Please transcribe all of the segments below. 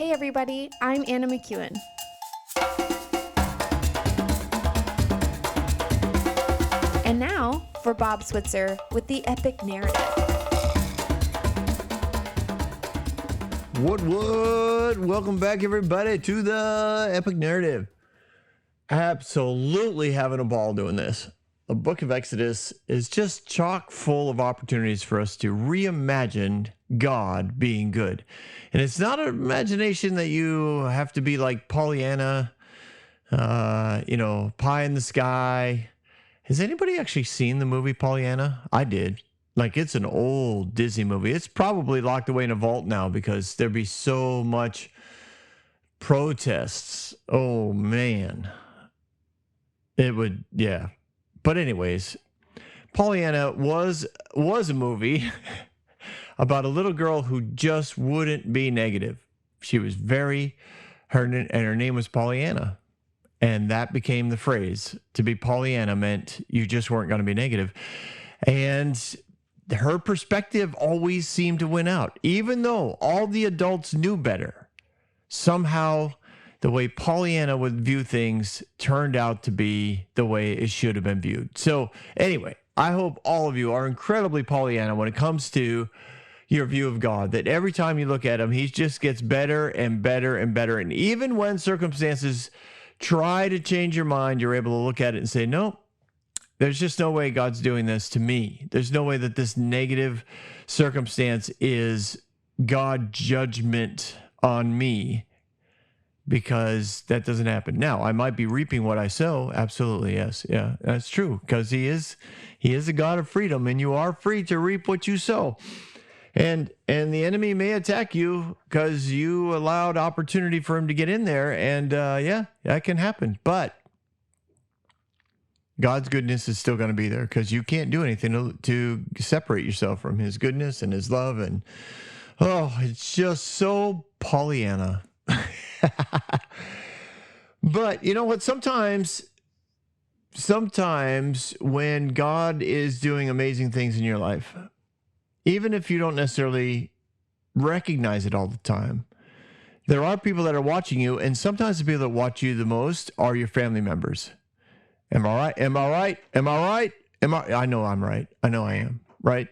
Hey everybody, I'm Anna McEwen. And now for Bob Switzer with the Epic Narrative. What? Welcome back, everybody, to the Epic Narrative. Absolutely having a ball doing this. The book of Exodus is just chock full of opportunities for us to reimagine God being good. And it's not an imagination that you have to be like Pollyanna, pie in the sky. Has anybody actually seen the movie Pollyanna? I did. Like, it's an old Disney movie. It's probably locked away in a vault now because there'd be so much protests. Oh, man. It would, yeah. But anyways, Pollyanna was a movie about a little girl who just wouldn't be negative. She was her name was Pollyanna. And that became the phrase. To be Pollyanna meant you just weren't going to be negative. And her perspective always seemed to win out. Even though all the adults knew better, somehow the way Pollyanna would view things turned out to be the way it should have been viewed. So anyway, I hope all of you are incredibly Pollyanna when it comes to your view of God, that every time you look at him, he just gets better and better and better. And even when circumstances try to change your mind, you're able to look at it and say, no, there's just no way God's doing this to me. There's no way that this negative circumstance is God's judgment on me, because that doesn't happen. Now, I might be reaping what I sow. Absolutely, yes. Yeah, that's true, because he is a God of freedom, and you are free to reap what you sow. And the enemy may attack you because you allowed opportunity for him to get in there. And that can happen. But God's goodness is still going to be there, because you can't do anything to separate yourself from his goodness and his love. And, it's just so Pollyanna. But you know what? Sometimes when God is doing amazing things in your life, even if you don't necessarily recognize it all the time, there are people that are watching you, and sometimes the people that watch you the most are your family members. Am I right? Am I right? Am I right? I know I'm right. I know I am, right?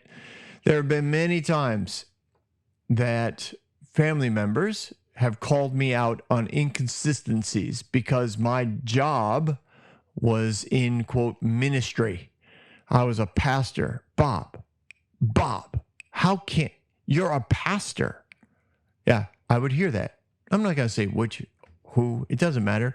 There have been many times that family members have called me out on inconsistencies because my job was in, quote, ministry. I was a pastor. Bob, you're a pastor? Yeah, I would hear that. I'm not going to say who, it doesn't matter.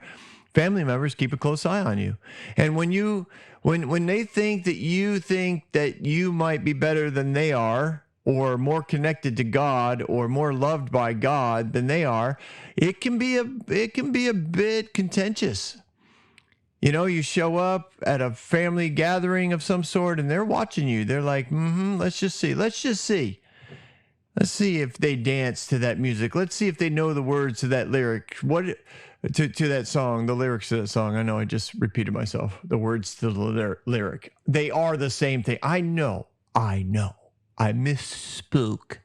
Family members keep a close eye on you. And when they think that you might be better than they are, or more connected to God, or more loved by God than they are, it can be a bit contentious. You show up at a family gathering of some sort, and they're watching you. They're like, let's just see. Let's see if they dance to that music. Let's see if they know the words to that lyric. To that song, the lyrics to that song. I know I just repeated myself. The words to the lyric. They are the same thing. I know. I misspoke.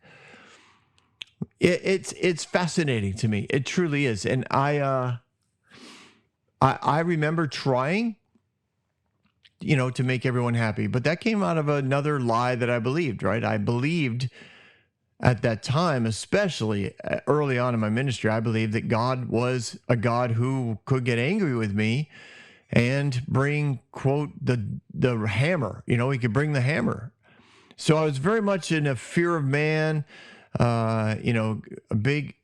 It's fascinating to me. It truly is. And I remember trying, to make everyone happy, but that came out of another lie that I believed, right? I believed at that time, especially early on in my ministry, I believed that God was a God who could get angry with me and bring, quote, the hammer. He could bring the hammer. So I was very much in a fear of man, a big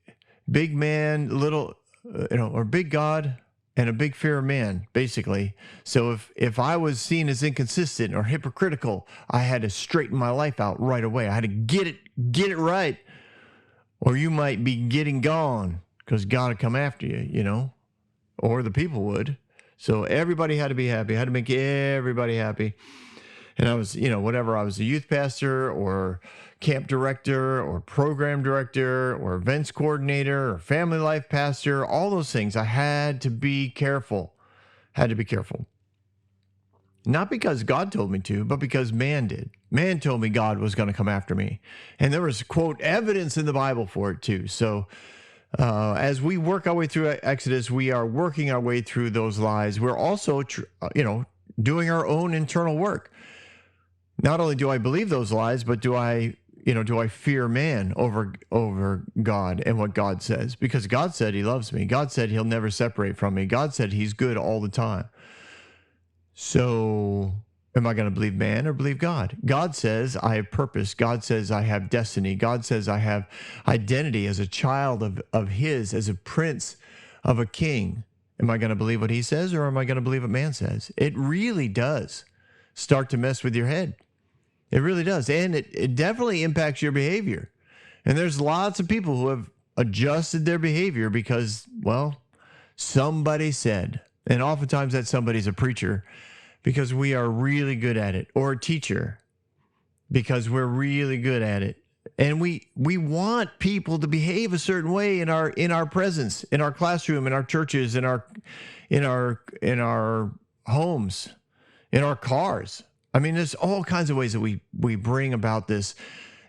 man, little, or big God and a big fear of man, basically. So if I was seen as inconsistent or hypocritical, I had to straighten my life out right away. I had to get it right, or you might be getting gone, because God would come after you, or the people would. So everybody had to be happy. I had to make everybody happy. And I was, whatever, I was a youth pastor or camp director or program director or events coordinator or family life pastor, all those things. I had to be careful. Not because God told me to, but because man did. Man told me God was going to come after me. And there was, quote, evidence in the Bible for it too. So As we work our way through Exodus, we are working our way through those lies. We're also, doing our own internal work. Not only do I believe those lies, but do I fear man over God and what God says? Because God said he loves me. God said he'll never separate from me. God said he's good all the time. So am I going to believe man or believe God? God says I have purpose. God says I have destiny. God says I have identity as a child of his, as a prince of a king. Am I going to believe what he says, or am I going to believe what man says? It really does start to mess with your head. It really does. And it definitely impacts your behavior. And there's lots of people who have adjusted their behavior because, well, somebody said. And oftentimes that somebody's a preacher, because we are really good at it, or a teacher because we're really good at it. And we want people to behave a certain way in our presence, in our classroom, in our churches, in our homes, in our cars. I mean, there's all kinds of ways that we bring about this,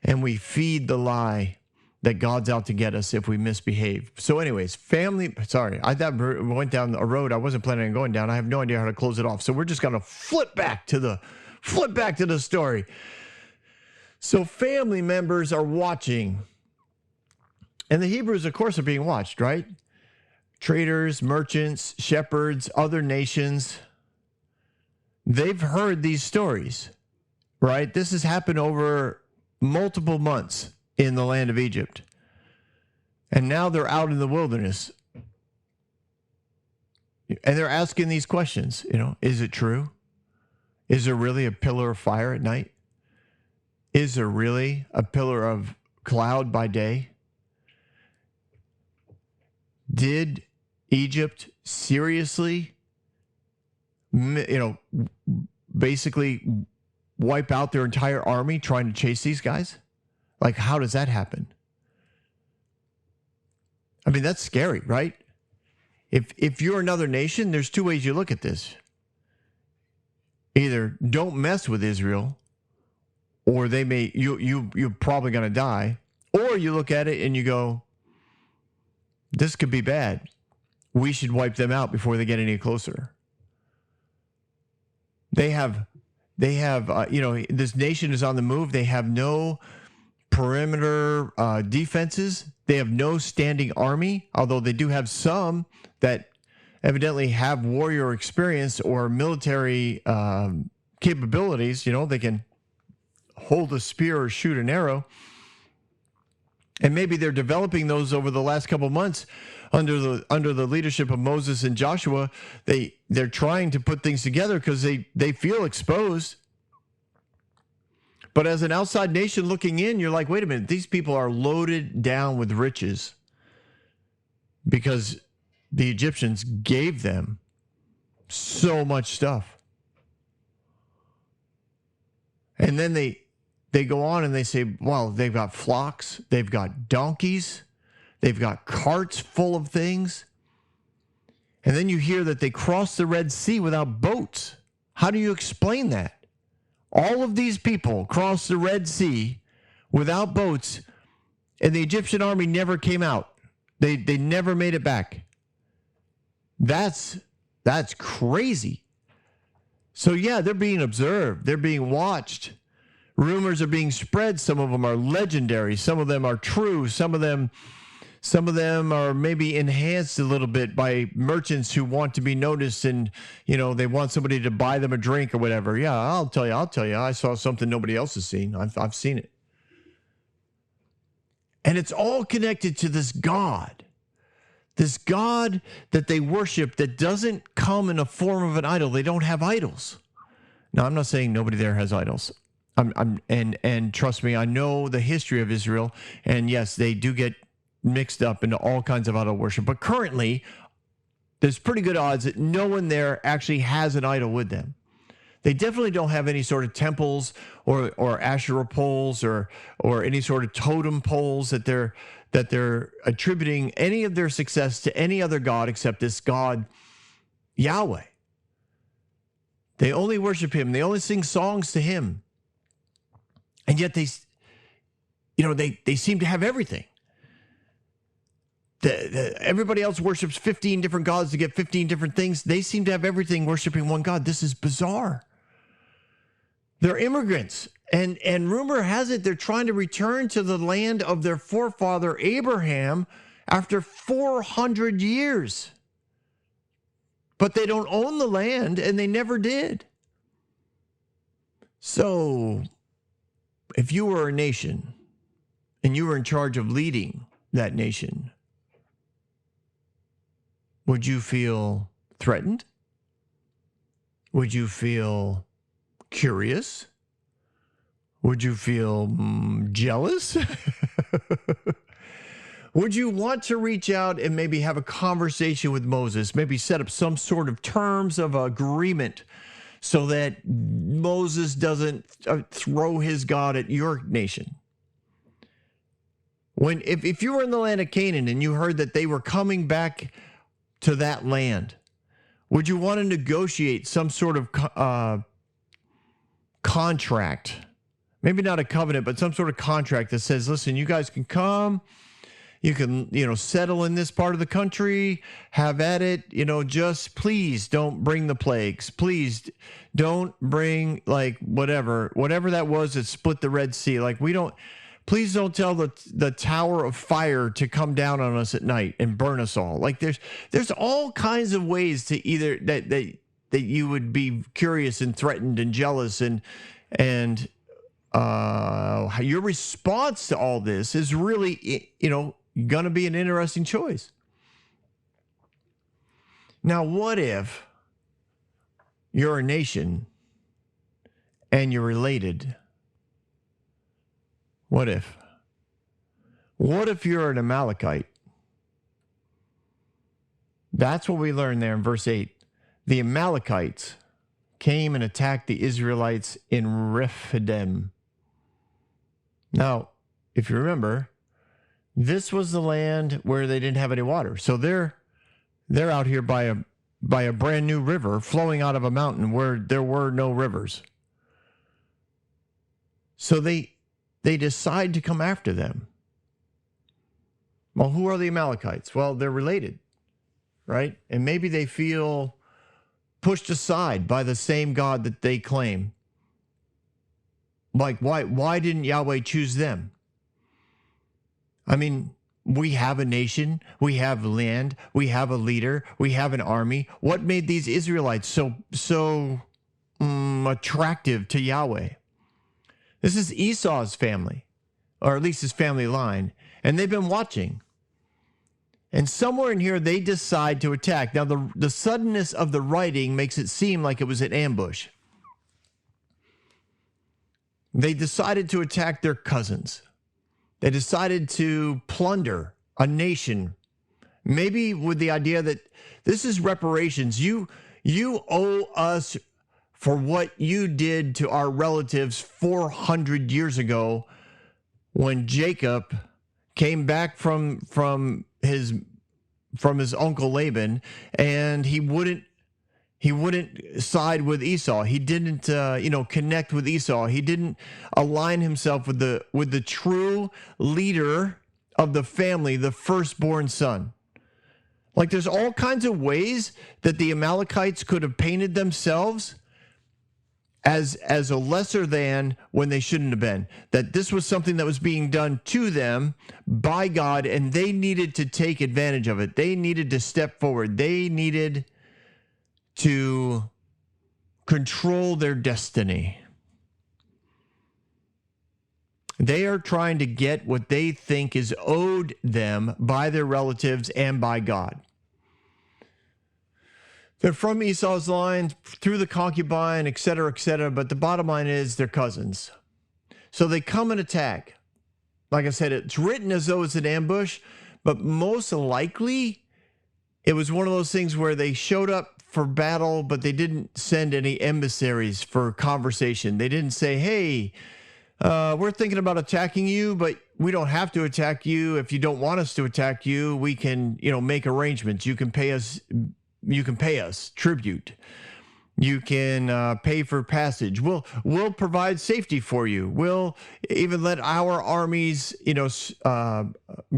and we feed the lie that God's out to get us if we misbehave. So anyways, I went down a road I wasn't planning on going down. I have no idea how to close it off. So we're just going to flip back to the story. So family members are watching. And the Hebrews, of course, are being watched, right? Traders, merchants, shepherds, other nations. They've heard these stories, right? This has happened over multiple months in the land of Egypt. And now they're out in the wilderness. And they're asking these questions, is it true? Is there really a pillar of fire at night? Is there really a pillar of cloud by day? Did Egypt seriously, basically wipe out their entire army trying to chase these guys? Like, how does that happen? I mean, that's scary, right? If you're another nation, there's two ways you look at this. Either don't mess with Israel, or you're probably going to die. Or you look at it and you go, this could be bad. We should wipe them out before they get any closer. They have, this nation is on the move. They have no perimeter defenses. They have no standing army, although they do have some that evidently have warrior experience or military capabilities. They can hold a spear or shoot an arrow. And maybe they're developing those over the last couple of months under the leadership of Moses and Joshua. They're trying to put things together because they feel exposed. But as an outside nation looking in, you're like, wait a minute, these people are loaded down with riches because the Egyptians gave them so much stuff. And then they go on and they say, well, they've got flocks, they've got donkeys, they've got carts full of things. And then you hear that they crossed the Red Sea without boats. How do you explain that? All of these people crossed the Red Sea without boats, and the Egyptian army never came out. They never made it back. That's crazy. So yeah, they're being observed. They're being watched. Rumors are being spread. Some of them are legendary. Some of them are true. Some of them are maybe enhanced a little bit by merchants who want to be noticed, and they want somebody to buy them a drink or whatever. Yeah, I'll tell you. I saw something nobody else has seen. I've seen it. And it's all connected to this God that they worship that doesn't come in a form of an idol. They don't have idols. Now, I'm not saying nobody there has idols. And trust me, I know the history of Israel, and yes, they do get mixed up into all kinds of idol worship. But currently, there's pretty good odds that no one there actually has an idol with them. They definitely don't have any sort of temples or Asherah poles or any sort of totem poles that they're attributing any of their success to any other god except this God, Yahweh. They only worship him. They only sing songs to him. And yet they seem to have everything. Everybody else worships 15 different gods to get 15 different things. They seem to have everything worshiping one God. This is bizarre. They're immigrants. And rumor has it they're trying to return to the land of their forefather Abraham after 400 years. But they don't own the land, and they never did. So, if you were a nation and you were in charge of leading that nation, would you feel threatened? Would you feel curious? Would you feel jealous? Would you want to reach out and maybe have a conversation with Moses, maybe set up some sort of terms of agreement so that Moses doesn't throw his God at your nation? If you were in the land of Canaan and you heard that they were coming back to that land, would you want to negotiate some sort of contract? Maybe not a covenant, but some sort of contract that says, listen, you guys can come. You can, settle in this part of the country, have at it, just please don't bring the plagues. Please don't bring whatever that was that split the Red Sea. Please don't tell the tower of fire to come down on us at night and burn us all. There's all kinds of ways to either that you would be curious and threatened and jealous and your response to all this is really, going to be an interesting choice. Now, what if you're a nation and you're related? What if? What if you're an Amalekite? That's what we learn there in verse 8. The Amalekites came and attacked the Israelites in Rephidim. Now, if you remember, this was the land where they didn't have any water. So they're out here by a brand new river flowing out of a mountain where there were no rivers. So they decide to come after them. Well, who are the Amalekites? Well, they're related, right? And maybe they feel pushed aside by the same God that they claim. Why didn't Yahweh choose them? I mean, we have a nation, we have land, we have a leader, we have an army. What made these Israelites so attractive to Yahweh? This is Esau's family, or at least his family line, and they've been watching. And somewhere in here, they decide to attack. Now, the suddenness of the writing makes it seem like it was an ambush. They decided to attack their cousins. They decided to plunder a nation, maybe with the idea that this is reparations. You owe us for what you did to our relatives 400 years ago when Jacob came back from his uncle Laban, and he wouldn't side with Esau. He didn't connect with Esau. He didn't align himself with the true leader of the family, the firstborn son. There's all kinds of ways that the Amalekites could have painted themselves as a lesser than when they shouldn't have been. That this was something that was being done to them by God, and they needed to take advantage of it. They needed to step forward. They needed to control their destiny. They are trying to get what they think is owed them by their relatives and by God. They're from Esau's line, through the concubine, et cetera, but the bottom line is they're cousins. So they come and attack. Like I said, it's written as though it's an ambush, but most likely it was one of those things where they showed up for battle, but they didn't send any emissaries for conversation. They didn't say, hey, we're thinking about attacking you, but we don't have to attack you. If you don't want us to attack you, we can, make arrangements. You can pay us tribute. You can pay for passage. We'll provide safety for you. We'll even let our armies,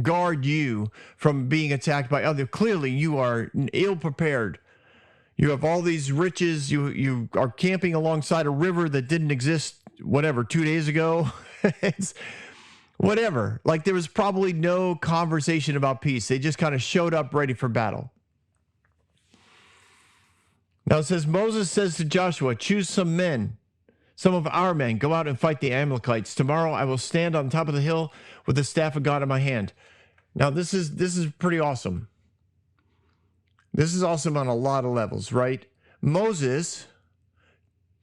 guard you from being attacked by others. Clearly, you are ill prepared. You have all these riches. You are camping alongside a river that didn't exist, 2 days ago. It's whatever. Like there was probably no conversation about peace. They just kind of showed up ready for battle. Now it says, Moses says to Joshua, choose some men, some of our men, go out and fight the Amalekites. Tomorrow I will stand on top of the hill with the staff of God in my hand. Now this is pretty awesome. This is awesome on a lot of levels, right? Moses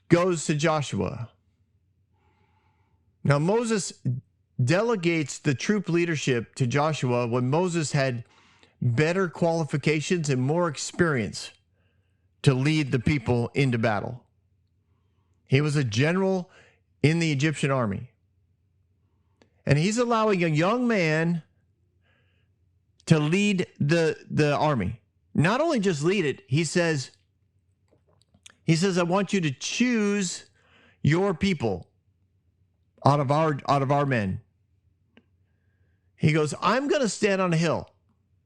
goes to Joshua. Now Moses delegates the troop leadership to Joshua when Moses had better qualifications and more experience to lead the people into battle. He was a general in the Egyptian army. And he's allowing a young man to lead the army. Not only just lead it, he says, I want you to choose your people out of our men. He goes, I'm going to stand on a hill.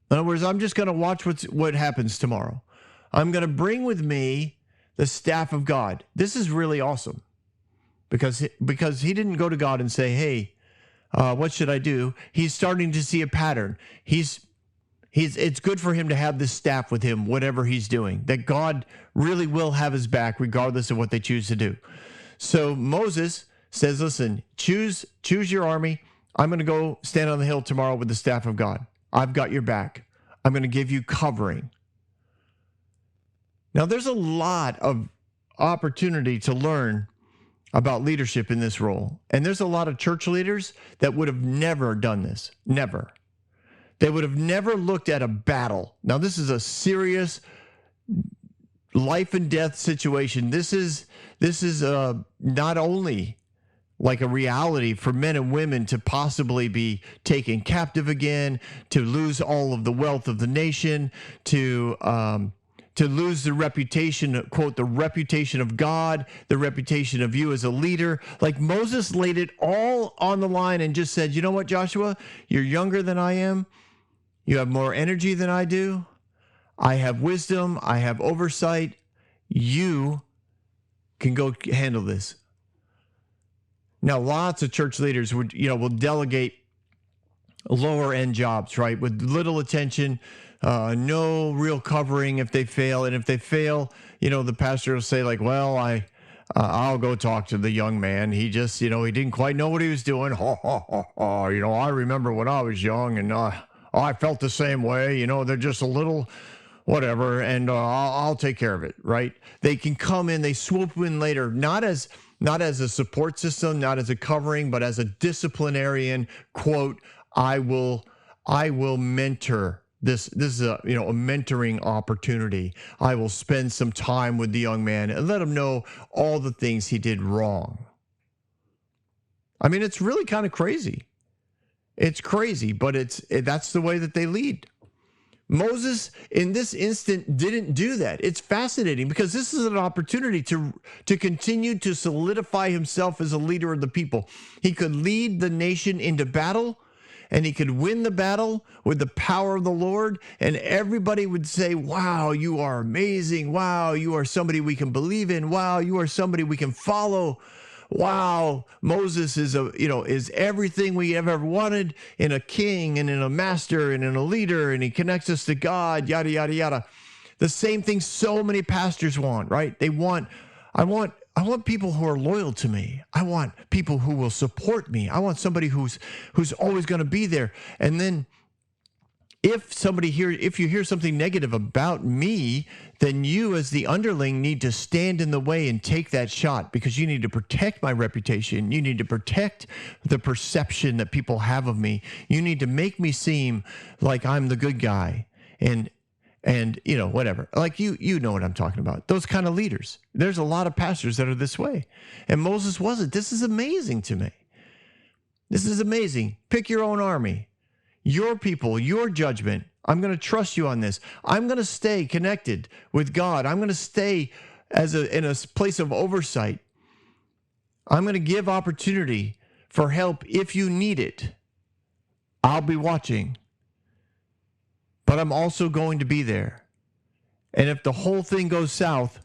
In other words, I'm just going to watch what happens tomorrow. I'm going to bring with me the staff of God. This is really awesome because he didn't go to God and say, hey, what should I do? He's starting to see a pattern. It's good for him to have this staff with him, whatever he's doing, that God really will have his back regardless of what they choose to do. So Moses says, listen, choose your army. I'm going to go stand on the hill tomorrow with the staff of God. I've got your back. I'm going to give you covering. Now, there's a lot of opportunity to learn about leadership in this role. And there's a lot of church leaders that would have never done this. Never. They would have never looked at a battle. Now, this is a serious life and death situation. This is not only like a reality for men and women to possibly be taken captive again, to lose all of the wealth of the nation, to lose the reputation, quote, the reputation of God, the reputation of you as a leader. Like Moses laid it all on the line and just said, you know what, Joshua, you're younger than I am. You have more energy than I do. I have wisdom. I have oversight. You can go handle this. Now, lots of church leaders will delegate lower end jobs, right? With little attention, no real covering if they fail. And if they fail, the pastor will say like, well, I'll go talk to the young man. He just, he didn't quite know what he was doing. I remember when I was young and I felt the same way. They're just a little whatever, and I'll take care of it, right? They can come in, they swoop in later, not as a support system, not as a covering, but as a disciplinarian, quote, I will mentor. This is a mentoring opportunity. I will spend some time with the young man and let him know all the things he did wrong. I mean, it's really kind of crazy. It's crazy, but that's the way that they lead. Moses, in this instant, didn't do that. It's fascinating because this is an opportunity to continue to solidify himself as a leader of the people. He could lead the nation into battle, and he could win the battle with the power of the Lord, and everybody would say, wow, you are amazing. Wow, you are somebody we can believe in. Wow, you are somebody we can follow. Wow, Moses is everything we have ever wanted in a king and in a master and in a leader, and he connects us to God, yada, yada, yada. The same thing so many pastors want, right? I want people who are loyal to me. I want people who will support me. I want somebody who's always going to be there. And then if you hear something negative about me, then you as the underling need to stand in the way and take that shot, because you need to protect my reputation. You need to protect the perception that people have of me. You need to make me seem like I'm the good guy and whatever. Like you know what I'm talking about. Those kind of leaders. There's a lot of pastors that are this way. And Moses wasn't. This is amazing to me. This is amazing. Pick your own army. Your people, your judgment. I'm going to trust you on this. I'm going to stay connected with God. I'm going to stay in a place of oversight. I'm going to give opportunity for help if you need it. I'll be watching. But I'm also going to be there. And if the whole thing goes south,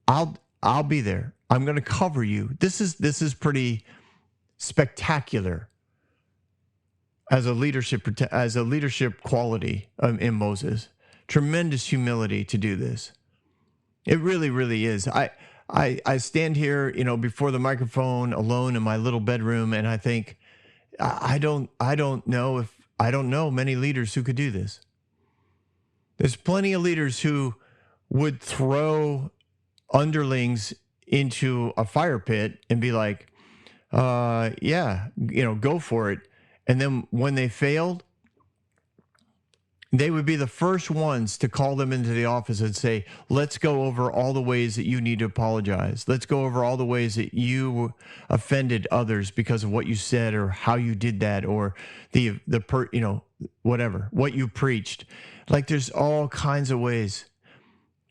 I'll be there. I'm going to cover you. This is pretty spectacular as a leadership quality in Moses. Tremendous humility to do this. It really, really is. I stand here, before the microphone alone in my little bedroom, and I think I don't know many leaders who could do this. There's plenty of leaders who would throw underlings into a fire pit and be like, go for it. And then when they failed, they would be the first ones to call them into the office and say, let's go over all the ways that you need to apologize. Let's go over all the ways that you offended others because of what you said or how you did that, or whatever, what you preached. Like, there's all kinds of ways.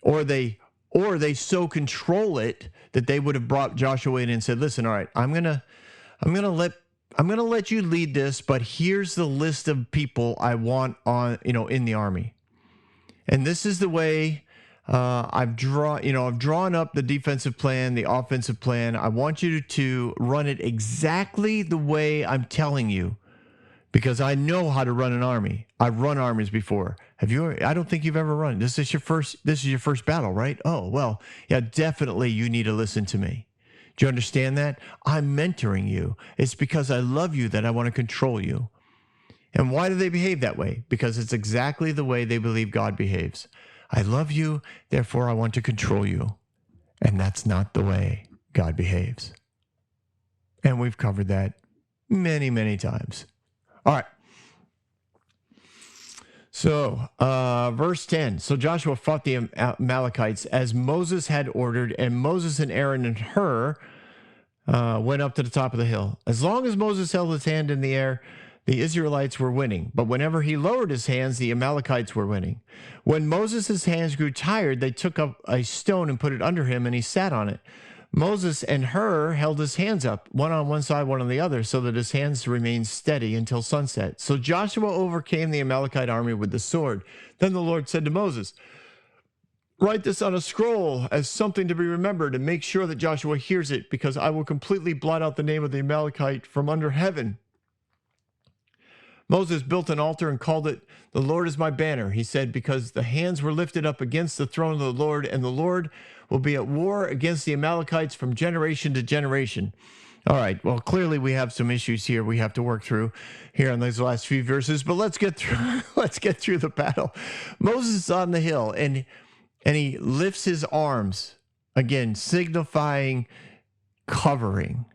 Or they so control it that they would have brought Joshua in and said, listen, all right, I'm going to let you lead this, but here's the list of people I want in the army. And this is the way I've drawn up the defensive plan, the offensive plan. I want you to run it exactly the way I'm telling you, because I know how to run an army. I've run armies before. Have you? I don't think you've ever run. This is your first battle, right? Oh, well, yeah, definitely you need to listen to me. Do you understand that? I'm mentoring you. It's because I love you that I want to control you. And why do they behave that way? Because it's exactly the way they believe God behaves. I love you, therefore I want to control you. And that's not the way God behaves. And we've covered that many, many times. All right. So, verse 10. So Joshua fought the Amalekites as Moses had ordered, and Moses and Aaron and Hur went up to the top of the hill. As long as Moses held his hand in the air, the Israelites were winning. But whenever he lowered his hands, the Amalekites were winning. When Moses' hands grew tired, they took up a stone and put it under him, and he sat on it. Moses and Hur held his hands up, one on one side, one on the other, so that his hands remained steady until sunset. So Joshua overcame the Amalekite army with the sword. Then the Lord said to Moses, write this on a scroll as something to be remembered, and make sure that Joshua hears it, because I will completely blot out the name of the Amalekite from under heaven. Moses built an altar and called it, "The Lord is my banner," he said, because the hands were lifted up against the throne of the Lord, and the Lord will be at war against the Amalekites from generation to generation. All right, well, clearly we have some issues here we have to work through here on these last few verses, but let's get through the battle. Moses is on the hill, and he lifts his arms, again, signifying covering.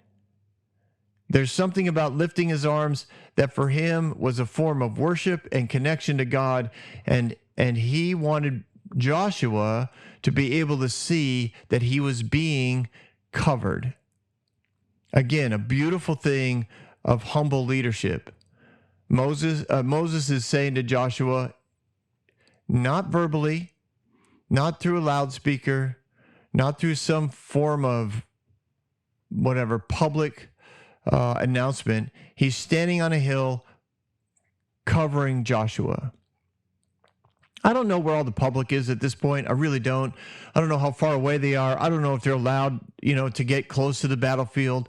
There's something about lifting his arms that for him was a form of worship and connection to God, and he wanted Joshua to be able to see that he was being covered. Again, a beautiful thing of humble leadership. Moses is saying to Joshua, not verbally, not through a loudspeaker, not through some form of whatever public announcement. He's standing on a hill covering Joshua. I don't know where all the public is at this point. I really don't. I don't know how far away they are. I don't know if they're allowed, to get close to the battlefield.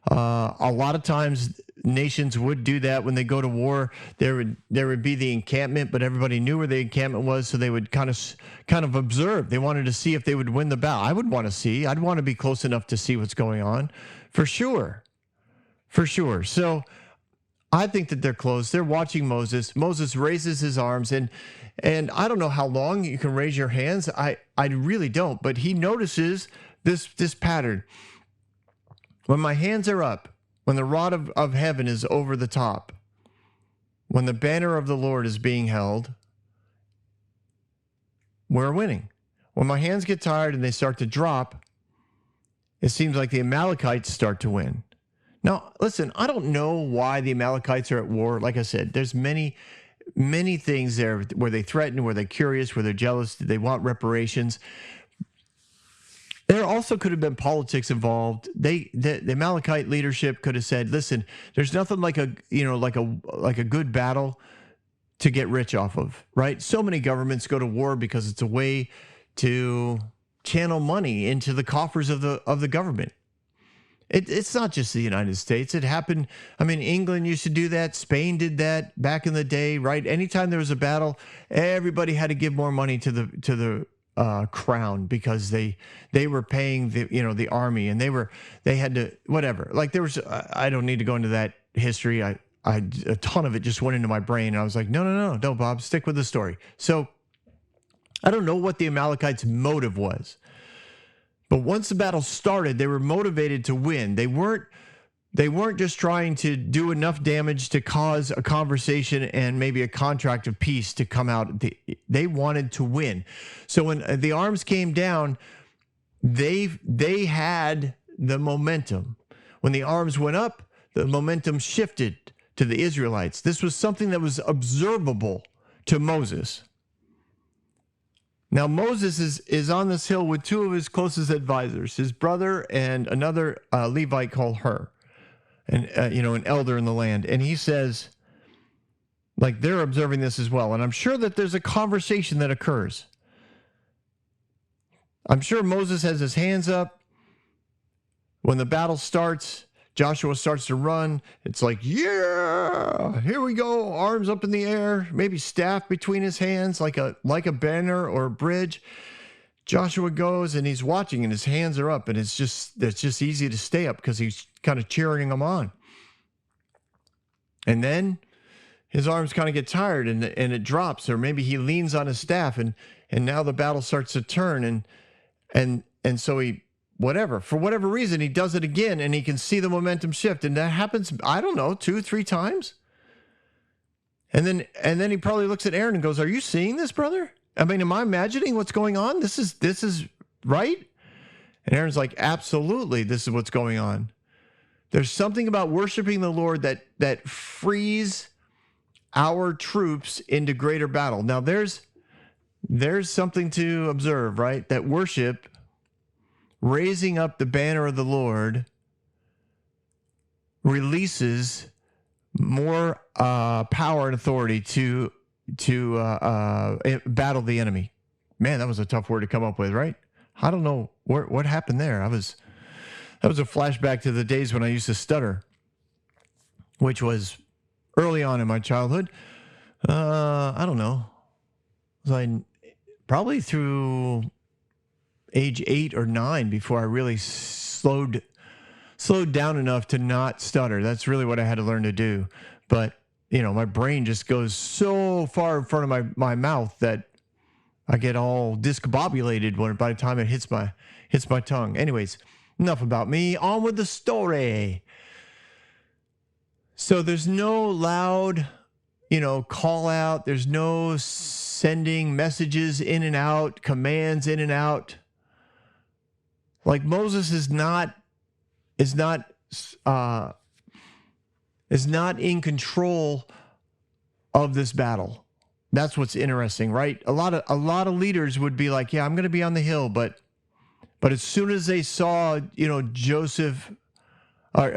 A lot of times nations would do that when they go to war. There would be the encampment, but everybody knew where the encampment was, so they would kind of observe. They wanted to see if they would win the battle. I would want to see. I'd want to be close enough to see what's going on, for sure. For sure. So I think that they're close. They're watching Moses. Moses raises his arms, and I don't know how long you can raise your hands. I really don't. But he notices this pattern. When my hands are up, when the rod of heaven is over the top, when the banner of the Lord is being held, we're winning. When my hands get tired and they start to drop, it seems like the Amalekites start to win. Now, listen, I don't know why the Amalekites are at war. Like I said, there's many things there where they threaten, where they're curious, where they're jealous, they want reparations. There also could have been politics involved. The Amalekite leadership could have said, "Listen, there's nothing like a good battle to get rich off of, right? So many governments go to war because it's a way to channel money into the coffers of the government. It's not just the United States. It happened. I mean, England used to do that. Spain did that back in the day, right? Anytime there was a battle, everybody had to give more money to the crown because they were paying the army, and they had to whatever. Like there was, I don't need to go into that history. A ton of it just went into my brain, and I was like, no, Bob, stick with the story. So I don't know what the Amalekites' motive was. But once the battle started, they were motivated to win. They weren't just trying to do enough damage to cause a conversation and maybe a contract of peace to come out. They wanted to win. So when the arms came down, they had the momentum. When the arms went up, the momentum shifted to the Israelites. This was something that was observable to Moses. Now, Moses is on this hill with two of his closest advisors, his brother and another Levite called Hur, and an elder in the land. And he says, like, they're observing this as well. And I'm sure that there's a conversation that occurs. I'm sure Moses has his hands up. When the battle starts, Joshua starts to run. It's like, yeah, here we go. Arms up in the air, maybe staff between his hands, like a banner or a bridge. Joshua goes and he's watching, and his hands are up, and it's just easy to stay up because he's kind of cheering them on. And then his arms kind of get tired, and it drops, or maybe he leans on his staff, and now the battle starts to turn, and so he, for whatever reason, he does it again, and he can see the momentum shift. And that happens, I don't know, 2-3 times. And then he probably looks at Aaron and goes, "Are you seeing this, brother? I mean, am I imagining what's going on? This is right?" And Aaron's like, "Absolutely, this is what's going on." There's something about worshiping the Lord that frees our troops into greater battle. Now, there's something to observe, right? That worship, raising up the banner of the Lord, releases more power and authority to battle the enemy. Man, that was a tough word to come up with, right? I don't know what happened there. That was a flashback to the days when I used to stutter, which was early on in my childhood. I don't know. It was probably through age 8 or 9 before I really slowed down enough to not stutter. That's really what I had to learn to do. But, my brain just goes so far in front of my mouth that I get all discombobulated by the time it hits my tongue. Anyways, enough about me. On with the story. So there's no loud, call out. There's no sending messages in and out, commands in and out. Like Moses is not in control of this battle. That's what's interesting, right? A lot of leaders would be like, "Yeah, I'm going to be on the hill," but as soon as they saw, as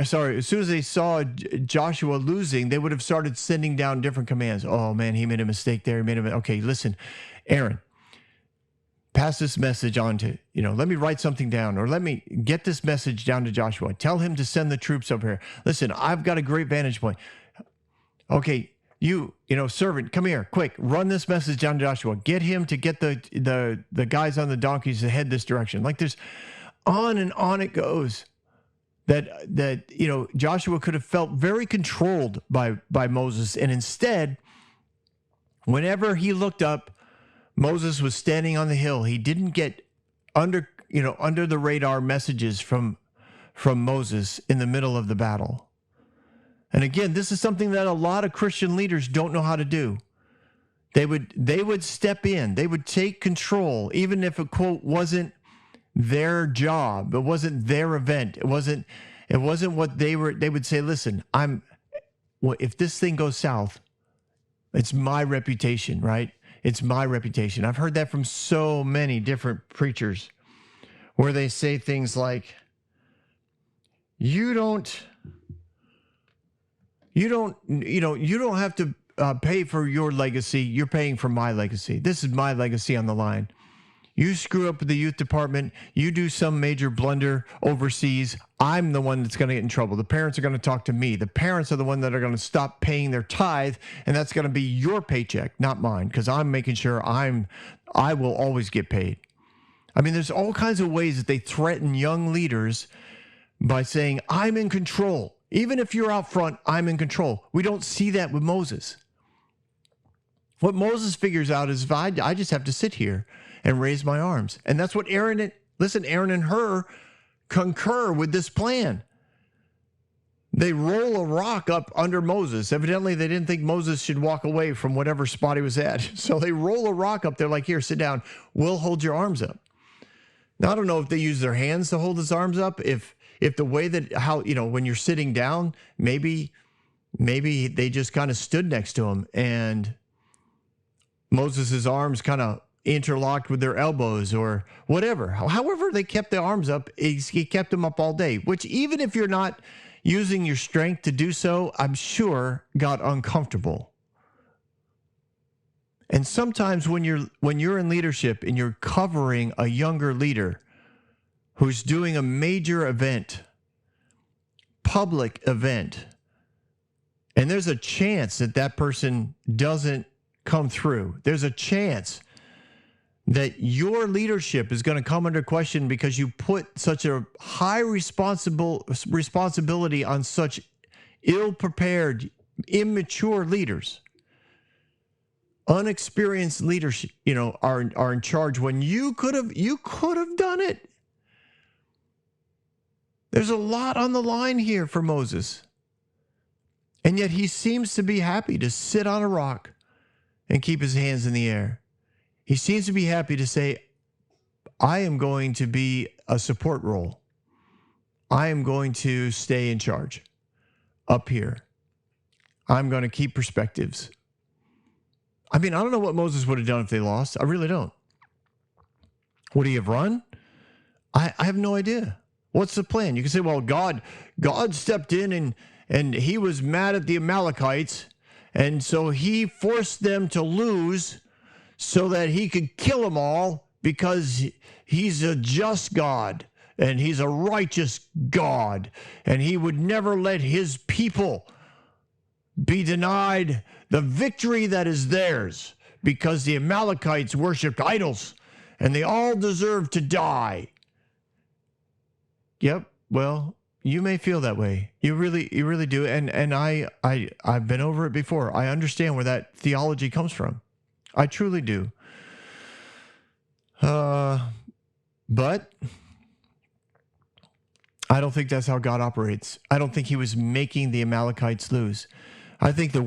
soon as they saw Joshua losing, they would have started sending down different commands. "Oh man, he made a mistake there. Okay, listen, Aaron, pass this message on to, let me write something down, or let me get this message down to Joshua. Tell him to send the troops over here. Listen, I've got a great vantage point. Okay, servant, come here, quick, run this message down to Joshua. Get him to get the guys on the donkeys to head this direction." Like there's on and on it goes. That Joshua could have felt very controlled by Moses, and instead, whenever he looked up, Moses was standing on the hill. He didn't get under the radar messages from Moses in the middle of the battle. And again, this is something that a lot of Christian leaders don't know how to do. They would step in. They would take control, even if a quote wasn't their job. It wasn't their event. It wasn't what they were. They would say, "Listen, if this thing goes south, it's my reputation, right? It's my reputation." I've heard that from so many different preachers where they say things like, you don't have to pay for your legacy. You're paying for my legacy. This is my legacy on the line. You screw up with the youth department, you do some major blunder overseas, I'm the one that's going to get in trouble. The parents are going to talk to me. The parents are the one that are going to stop paying their tithe, and that's going to be your paycheck, not mine, because I'm making sure I will always get paid. I mean, there's all kinds of ways that they threaten young leaders by saying, I'm in control. Even if you're out front, I'm in control. We don't see that with Moses. What Moses figures out is, I just have to sit here and raise my arms. And that's what Aaron and Hur concur with this plan. They roll a rock up under Moses. Evidently, they didn't think Moses should walk away from whatever spot he was at. So they roll a rock up there like, here, sit down. We'll hold your arms up. Now, I don't know if they use their hands to hold his arms up. If the way that, when you're sitting down, maybe they just kind of stood next to him and Moses' arms kind of interlocked with their elbows or whatever. However they kept their arms up, he kept them up all day, which even if you're not using your strength to do so, I'm sure got uncomfortable. And sometimes when you're in leadership and you're covering a younger leader who's doing a major event, public event, and there's a chance that person doesn't come through. There's a chance that your leadership is going to come under question because you put such a high responsibility on such ill-prepared, immature leaders. Unexperienced leaders, are in charge when you could have done it. There's a lot on the line here for Moses. And yet he seems to be happy to sit on a rock and keep his hands in the air. He seems to be happy to say, I am going to be a support role. I am going to stay in charge up here. I'm going to keep perspectives. I mean, I don't know what Moses would have done if they lost. I really don't. Would he have run? I have no idea. What's the plan? You can say, well, God stepped in and he was mad at the Amalekites, and so he forced them to lose so that he could kill them all because he's a just God and he's a righteous God, and he would never let his people be denied the victory that is theirs because the Amalekites worshiped idols and they all deserve to die. Yep. Well, you may feel that way. You really do. And I've been over it before. I understand where that theology comes from. I truly do. But I don't think that's how God operates. I don't think he was making the Amalekites lose. I think the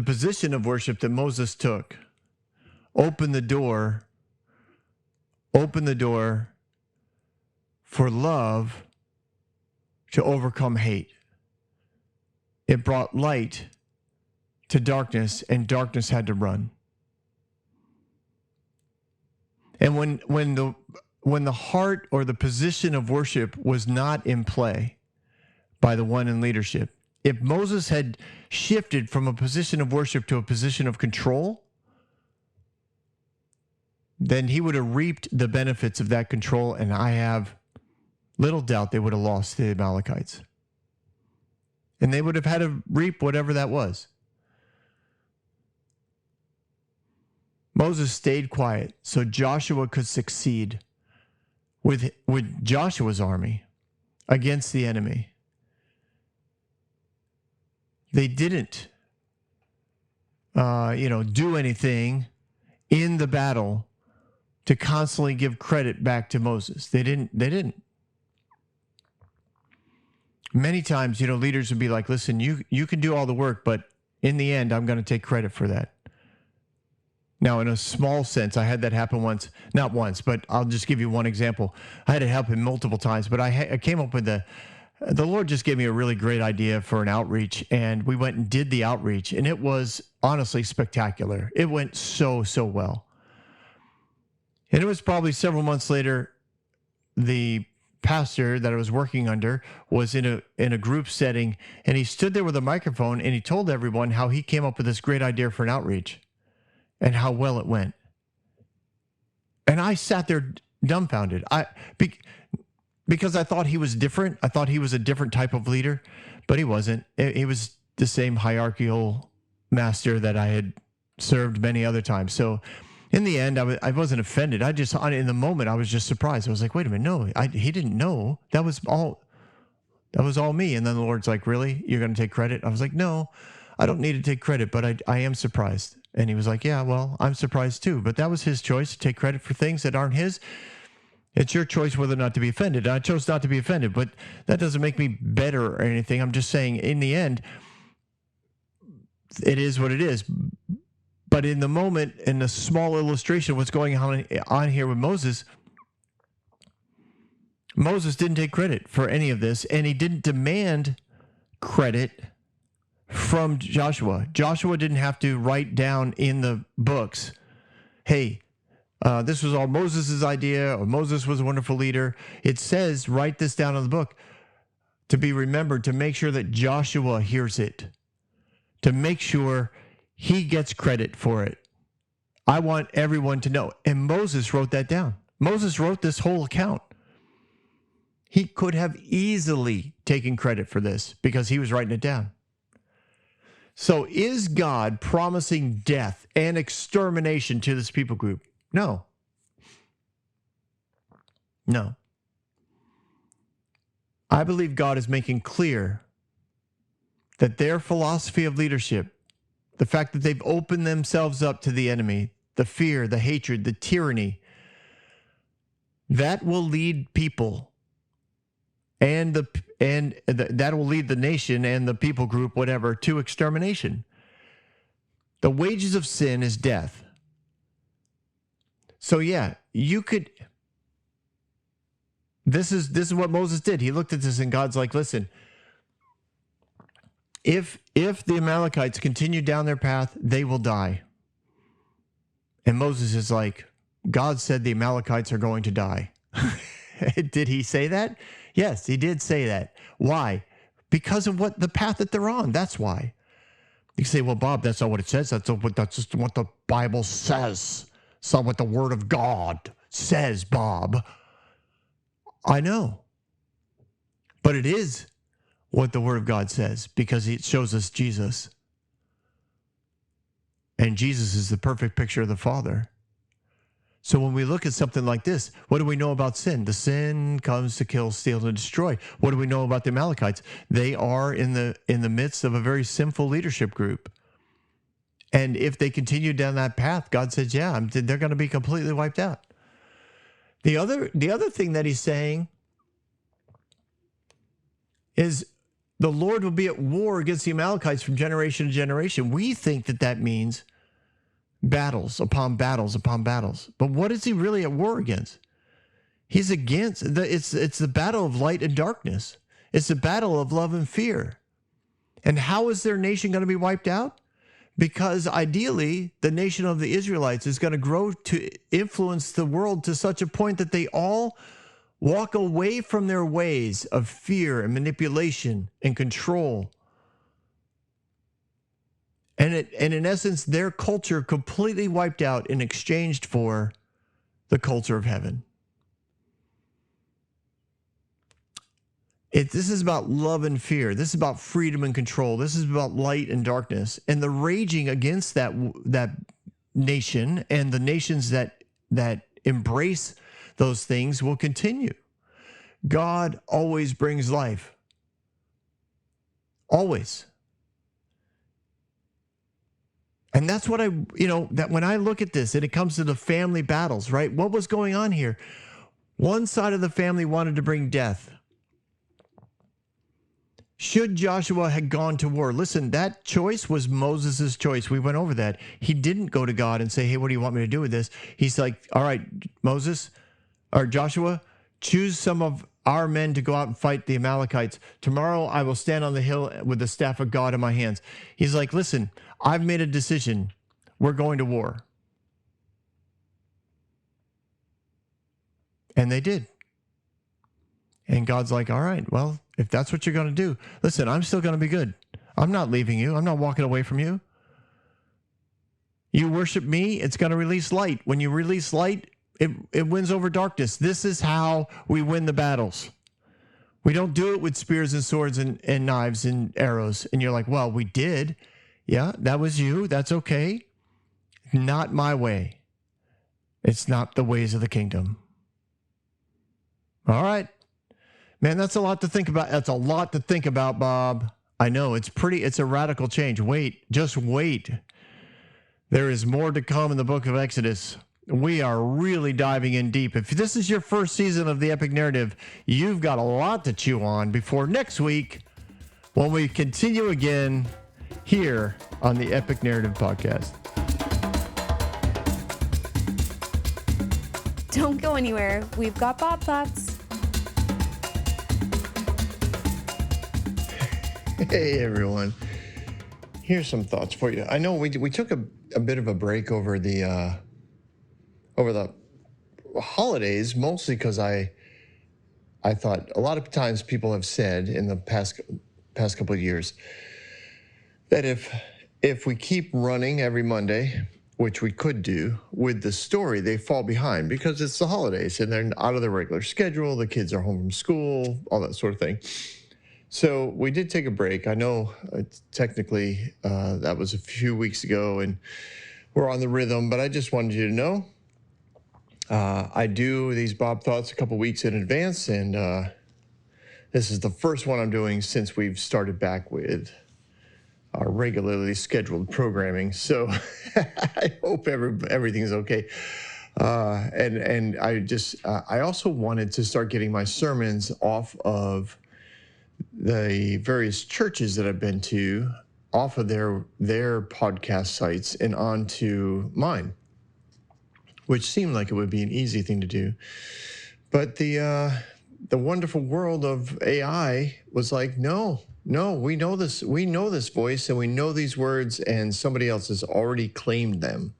position of worship that Moses took, opened the door for love to overcome hate. It brought light to darkness, and darkness had to run. And when the heart or the position of worship was not in play by the one in leadership, if Moses had shifted from a position of worship to a position of control, then he would have reaped the benefits of that control, and I have little doubt they would have lost the Amalekites. And they would have had to reap whatever that was. Moses stayed quiet so Joshua could succeed with Joshua's army against the enemy. They didn't, do anything in the battle to constantly give credit back to Moses. They didn't. Many times, leaders would be like, listen, you can do all the work, but in the end, I'm going to take credit for that. Now, in a small sense, I had that happen once, not once, but I'll just give you one example. I had it happen multiple times, but I came up with the Lord just gave me a really great idea for an outreach, and we went and did the outreach, and it was honestly spectacular. It went so well. And it was probably several months later, the pastor that I was working under was in a group setting, and he stood there with a microphone and he told everyone how he came up with this great idea for an outreach and how well it went. And I sat there dumbfounded. Because I thought he was different. I thought he was a different type of leader, but he wasn't. He was the same hierarchical master that I had served many other times. So in the end, I wasn't offended. In the moment, I was just surprised. I was like, wait a minute, no, he didn't know. That was all me. And then the Lord's like, really? You're going to take credit? I was like, no, I don't need to take credit, but I am surprised. And he was like, yeah, well, I'm surprised too. But that was his choice to take credit for things that aren't his. It's your choice whether or not to be offended. I chose not to be offended, but that doesn't make me better or anything. I'm just saying, in the end, it is what it is. But in the moment, in a small illustration of what's going on here with Moses, Moses didn't take credit for any of this, and he didn't demand credit from Joshua. Joshua didn't have to write down in the books, hey, this was all Moses' idea, or Moses was a wonderful leader. It says, write this down in the book to be remembered, to make sure that Joshua hears it, to make sure he gets credit for it. I want everyone to know. And Moses wrote that down. Moses wrote this whole account. He could have easily taken credit for this because he was writing it down. So is God promising death and extermination to this people group? No. No. I believe God is making clear that their philosophy of leadership, the fact that they've opened themselves up to the enemy, the fear, the hatred, the tyranny, that will lead people and that will lead the nation and the people group, whatever, to extermination. The wages of sin is death. So yeah, you could. This is what Moses did. He looked at this and God's like, listen, if the Amalekites continue down their path, they will die. And Moses is like, God said the Amalekites are going to die. Did he say that? Yes, he did say that. Why? Because of the path that they're on. That's why. You say, well, Bob, that's not what it says. That's just what the Bible says. It's not what the Word of God says, Bob. I know. But it is what the Word of God says because it shows us Jesus. And Jesus is the perfect picture of the Father. So when we look at something like this, what do we know about sin? The sin comes to kill, steal, and destroy. What do we know about the Amalekites? They are in the midst of a very sinful leadership group. And if they continue down that path, God says, yeah, they're going to be completely wiped out. The other thing that he's saying is the Lord will be at war against the Amalekites from generation to generation. We think that means battles upon battles upon battles. But what is he really at war against? He's against it's the battle of light and darkness. It's the battle of love and fear. And how is their nation going to be wiped out? Because ideally, the nation of the Israelites is going to grow to influence the world to such a point that they all walk away from their ways of fear and manipulation and control. And in essence, their culture completely wiped out and exchanged for the culture of heaven. This is about love and fear. This is about freedom and control. This is about light and darkness. And the raging against that nation and the nations that embrace those things will continue. God always brings life. Always. And that's what that when I look at this and it comes to the family battles, right? What was going on here? One side of the family wanted to bring death. Should Joshua have gone to war? Listen, that choice was Moses' choice. We went over that. He didn't go to God and say, hey, what do you want me to do with this? He's like, all right, Moses or Joshua, choose some of our men to go out and fight the Amalekites. Tomorrow I will stand on the hill with the staff of God in my hands. He's like, listen, I've made a decision. We're going to war. And they did. And God's like, all right, well, if that's what you're going to do, listen, I'm still going to be good. I'm not leaving you. I'm not walking away from you. You worship me, it's going to release light. When you release light, it wins over darkness. This is how we win the battles. We don't do it with spears and swords and knives and arrows. And you're like, well, we did. Yeah, that was you. That's okay. Not my way. It's not the ways of the kingdom. All right. Man, that's a lot to think about. That's a lot to think about, Bob. I know it's a radical change. Wait, just wait. There is more to come in the book of Exodus. We are really diving in deep. If this is your first season of the Epic Narrative, you've got a lot to chew on before next week when we continue again here on the Epic Narrative Podcast. Don't go anywhere. We've got Bob thoughts. Hey, everyone. Here's some thoughts for you. I know we took a bit of a break over the holidays, mostly because I thought a lot of times people have said in the past couple of years that if we keep running every Monday, which we could do with the story, they fall behind because it's the holidays and they're out of their regular schedule. The kids are home from school, all that sort of thing. So we did take a break. I know technically that was a few weeks ago and we're on the rhythm, but I just wanted you to know I do these Bob Thoughts a couple weeks in advance, and this is the first one I'm doing since we've started back with our regularly scheduled programming. So I hope everything's okay. And I also wanted to start getting my sermons off of the various churches that I've been to, off of their podcast sites and onto mine, which seemed like it would be an easy thing to do. But the wonderful world of AI was like, no, we know this voice and we know these words, and somebody else has already claimed them.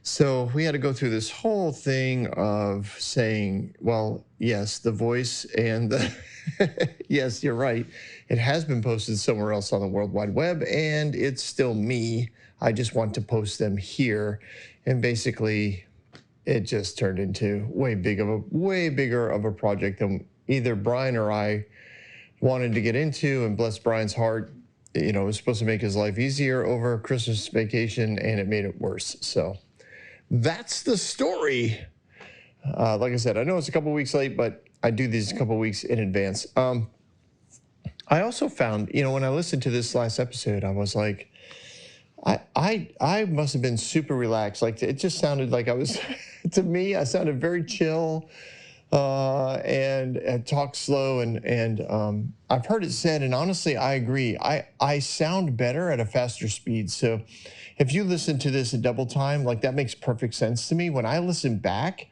So we had to go through this whole thing of saying, well, yes, the voice and the yes, you're right. It has been posted somewhere else on the World Wide Web, and it's still me. I just want to post them here. And basically, it just turned into way bigger of a project than either Brian or I wanted to get into. And bless Brian's heart, it was supposed to make his life easier over Christmas vacation, and it made it worse. So that's the story. Like I said, I know it's a couple weeks late, but I do these a couple weeks in advance. I also found, when I listened to this last episode, I was like, I must have been super relaxed. Like, it just sounded like I was, to me, I sounded very chill and talk slow. And I've heard it said, and honestly, I agree. I sound better at a faster speed. So if you listen to this at double time, like, that makes perfect sense to me. When I listen back,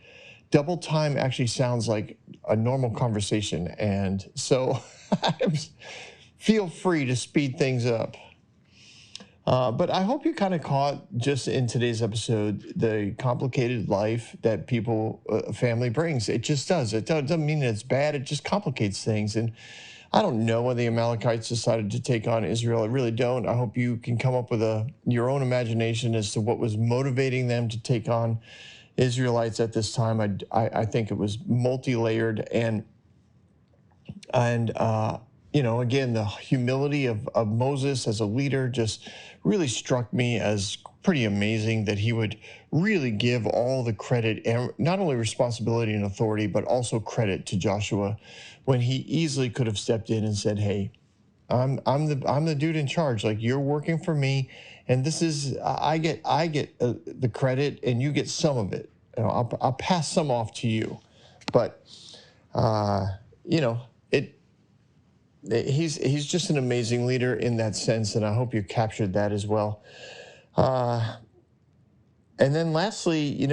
double time actually sounds like a normal conversation. And so feel free to speed things up. But I hope you kind of caught just in today's episode the complicated life that family brings. It just does. It doesn't mean it's bad. It just complicates things. And I don't know when the Amalekites decided to take on Israel. I really don't. I hope you can come up with your own imagination as to what was motivating them to take on Israelites at this time. I think it was multi-layered, and again, the humility of Moses as a leader just really struck me as pretty amazing, that he would really give all the credit and not only responsibility and authority, but also credit to Joshua, when he easily could have stepped in and said, "Hey, I'm the dude in charge. Like, you're working for me, and this is I get the credit, and you get some of it. I'll pass some off to you." But he's just an amazing leader in that sense, and I hope you captured that as well. And then lastly,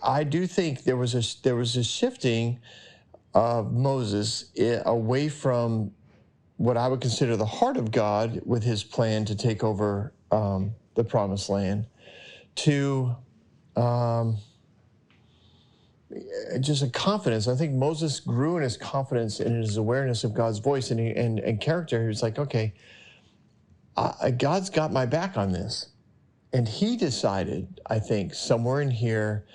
I do think there was a shifting of Moses away from what I would consider the heart of God with his plan to take over the Promised Land to just a confidence. I think Moses grew in his confidence and his awareness of God's voice and character. He was like, okay, God's got my back on this. And he decided, I think, somewhere in here,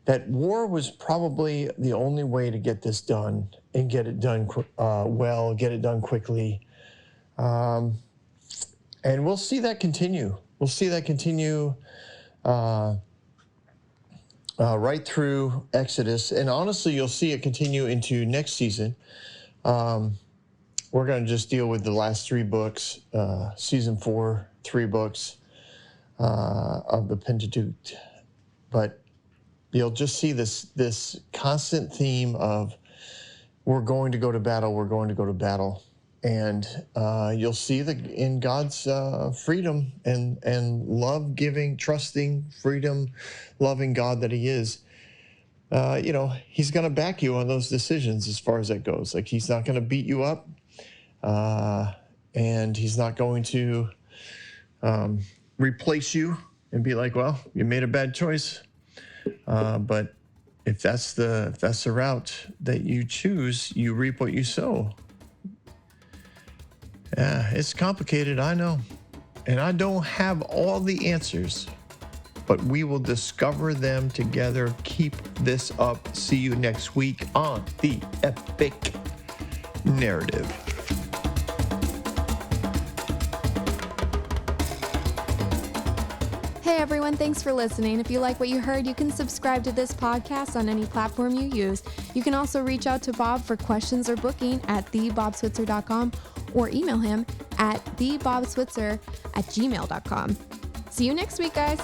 that war was probably the only way to get this done and get it done well, get it done quickly. And we'll see that continue. We'll see that continue right through Exodus. And honestly, you'll see it continue into next season. We're going to just deal with the last 3 books, season 4, 3 books of the Pentateuch. But you'll just see this constant theme of we're going to go to battle, we're going to go to battle. And you'll see in God's freedom and love-giving, trusting, freedom-loving God that he is, he's going to back you on those decisions as far as that goes. Like, he's not going to beat you up, and he's not going to replace you and be like, well, you made a bad choice. But if that's the route that you choose, you reap what you sow. Yeah, it's complicated, I know. And I don't have all the answers, but we will discover them together. Keep this up. See you next week on The Epic Narrative. Hey everyone, thanks for listening. If you like what you heard, you can subscribe to this podcast on any platform you use. You can also reach out to Bob for questions or booking at thebobswitzer.com or email him at thebobswitzer@gmail.com. See you next week, guys.